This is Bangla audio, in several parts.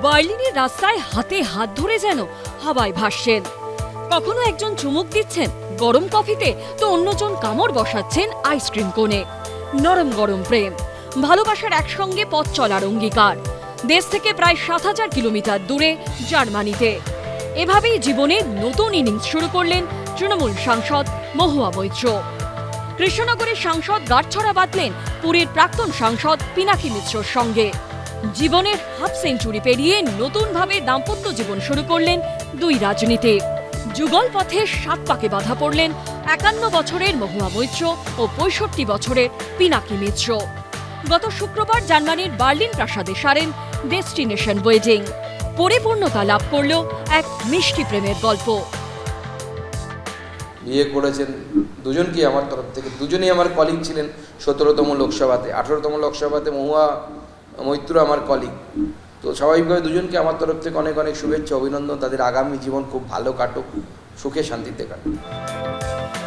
বার্লিনের রাস্তায় হাতে হাত ধরে যেন হাওয়ায় ভাসছেন। কখনো একজন চুমুক দিচ্ছেন গরম কফিতে, তো অন্যজন কামড় বসাচ্ছেন আইসক্রিম কোণে। নরম গরম প্রেম, ভালোবাসার একসঙ্গে পথ চলার অঙ্গীকার। দেশ থেকে প্রায় ৭,০০০ কিলোমিটার দূরে জার্মানিতে এভাবেই জীবনের নতুন ইনিংস শুরু করলেন তৃণমূল সাংসদ মহুয়া মৈত্র। কৃষ্ণনগরের সাংসদ গাঁটছড়া বাঁধলেন পুরীর প্রাক্তন সাংসদ পিনাকি মিশ্রর সঙ্গে। জীবনের হাফ সেঞ্চুরি পেরিয়ে নতুনভাবে দাম্পত্য জীবন শুরু করলেন দুই রাজনীতিক। যুগল পথে ৭ পাকে বাধা পড়লেন ৫১ বছরের মহুয়া মৈত্র ও ৬৫ বছরের পিনাকি মিশ্র। গত শুক্রবার জার্মানির বার্লিন প্রাসাদে সারেন ডেস্টিনেশন ওয়েডিং। পরিপূর্ণতা লাভ করল এক মিষ্টি প্রেমের গল্প। বিয়ে করেছেন দুজনকে আমার তরফ থেকে, দুজনেই আমার কলিগ ছিলেন ১৭তম লোকসভাতে। ১৮তম লোকসভাতে মহুয়া মৈত্র আমার কলিগ। তো স্বাভাবিকভাবে দুজনকে আমার তরফ থেকে অনেক অনেক শুভেচ্ছা, অভিনন্দন। তাদের আগামী জীবন খুব ভালো কাটুক, সুখে শান্তিতে কাটুক।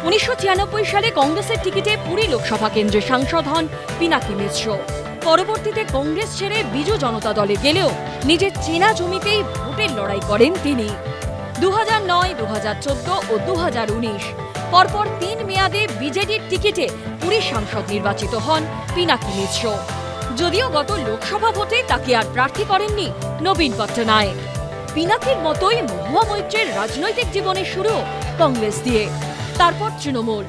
১৯৯৬ সালে কংগ্রেসের টিকিটে পুরী লোকসভা কেন্দ্রের সাংসদ হন পিনাকি মিশ্র। পরবর্তীতে কংগ্রেস ছেড়ে বিজু জনতা দলে গেলেও নিজের চেনা জমিতেই ভোটের লড়াই করেন তিনি। ২০০৯, ২০১৪ ও ২০১৯ পরপর ৩ মেয়াদে বিজেডির টিকিটে পুরীর সাংসদ নির্বাচিত হন পিনাকি মিশ্র। যদিও গত লোকসভা ভোটে তাকে আর প্রার্থী করেননি নবীন পট্টনায়ক। পিনাকির মতোই মহুয়া মৈত্রের রাজনৈতিক জীবনের শুরু কংগ্রেস দিয়ে, তারপর তৃণমূল।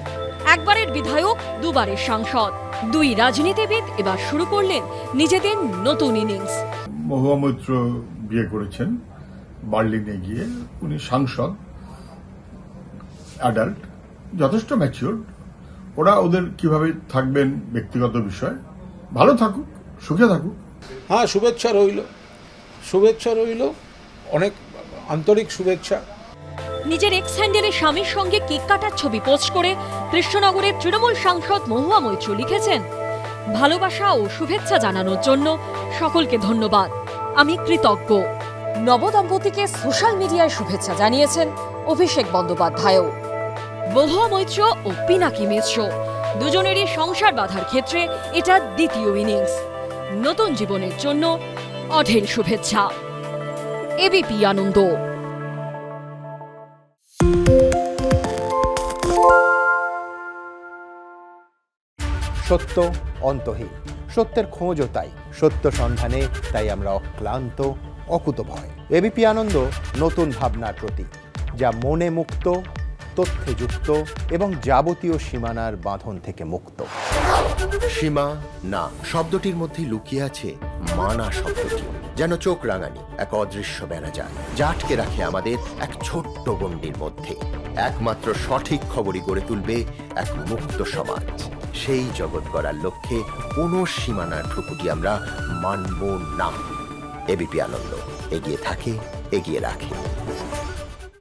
একবারের বিধায়ক, দুবারের সাংসদ। দুই রাজনীতিবিদ এবার শুরু করলেন নিজেদের নতুন ইনিংস। মহুয়া মৈত্র বিয়ে করেছেন বার্লিনে গিয়ে। উনি সাংসদ, অ্যাডাল্ট, যথেষ্ট ম্যাচিওর। ওরা ওদের কিভাবে থাকবেন ব্যক্তিগত বিষয়, ভালো থাকুক, সুখে থাকুক। হ্যাঁ, শুভেচ্ছা রইল, অনেক আন্তরিক শুভেচ্ছা। নিজের এক্স হ্যান্ডেলে স্বামীর সঙ্গে কেক কাটার ছবি পোস্ট করে কৃষ্ণনগরের তৃণমূল সাংসদ মহুয়া মৈত্র লিখেছেন, ভালোবাসা ও শুভেচ্ছা জানানোর জন্য সকলকে ধন্যবাদ, আমি কৃতজ্ঞ। নবদম্পতিকে সোশ্যাল মিডিয়ায় শুভেচ্ছা জানিয়েছেন অভিষেক বন্দ্যোপাধ্যায়ও। মহুয়া মৈত্র ও পিনাকি মিশ্র দুজনেরই সংসার বাঁধার ক্ষেত্রে এটা দ্বিতীয় ইনিংস। নতুন জীবনের জন্য অঢেল শুভেচ্ছা। এবিপি আনন্দ। সত্য অন্তহীন, সত্যের খোঁজও তাই, সত্য সন্ধানে তাই আমরা অক্লান্ত, অকুতভয়। এবিপি আনন্দ নতুন ভাবনার প্রতীক, যা মনে মুক্ত, তথ্যে যুক্ত এবং যাবতীয় সীমানার বাঁধন থেকে মুক্ত। সীমা না শব্দটির মধ্যে লুকিয়ে আছে মানা শব্দটি, যেন চোখ রাঙানি এক অদৃশ্য বেড়াজাল, যা আটকে রাখে আমাদের এক ছোট্ট গণ্ডির মধ্যে। একমাত্র সঠিক খবরই গড়ে তুলবে এক মুক্ত সমাজ। সেই জগৎ গড়ার লক্ষ্যে কোনো সীমানার ঠুকুটি আমরা মানব না। এবিপি আনন্দ এগিয়ে থাকে, এগিয়ে রাখে।